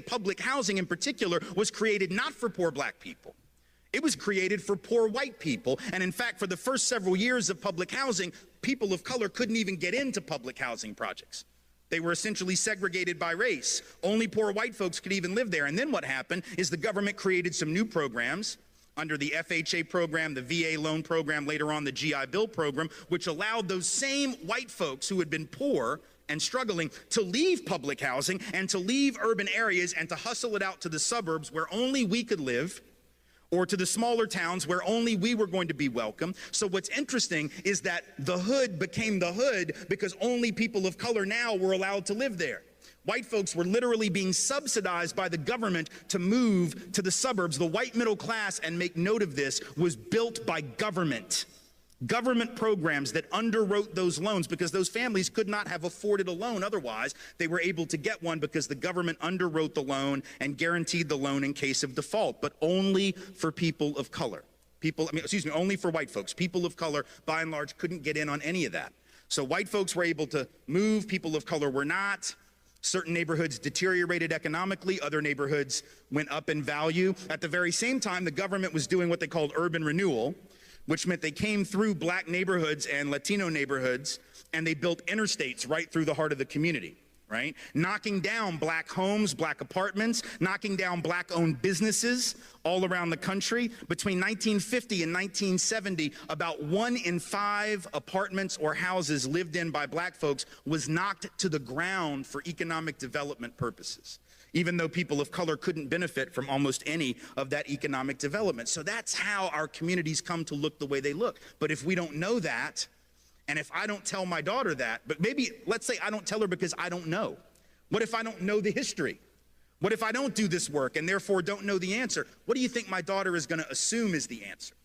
Public housing in particular was created not for poor black people. It was created for poor white people. And in fact, for the first several years of public housing, people of color couldn't even get into public housing projects. They were essentially segregated by race. Only poor white folks could even live there. And then what happened is the government created some new programs under the FHA program, the VA loan program, later on the GI Bill program, which allowed those same white folks who had been poor and struggling to leave public housing and to leave urban areas and to hustle it out to the suburbs where only we could live, or to the smaller towns where only we were going to be welcome. So what's interesting is that the hood became the hood because only people of color now were allowed to live there. White folks were literally being subsidized by the government to move to the suburbs. The white middle class, and make note of this, was built by government. Government programs that underwrote those loans because those families could not have afforded a loan otherwise. They were able to get one because the government underwrote the loan and guaranteed the loan in case of default, but only for people of color. Only for white folks. People of color, by and large, couldn't get in on any of that. So white folks were able to move, people of color were not. Certain neighborhoods deteriorated economically, other neighborhoods went up in value. At the very same time, the government was doing what they called urban renewal, which meant they came through black neighborhoods and Latino neighborhoods, and they built interstates right through the heart of the community, right? Knocking down black homes, black apartments, knocking down black-owned businesses all around the country. Between 1950 and 1970, about 1 in 5 apartments or houses lived in by black folks was knocked to the ground for economic development purposes, even though people of color couldn't benefit from almost any of that economic development. So that's how our communities come to look the way they look. But if we don't know that, and if I don't tell my daughter that, but maybe let's say I don't tell her because I don't know. What if I don't know the history? What if I don't do this work and therefore don't know the answer? What do you think my daughter is going to assume is the answer?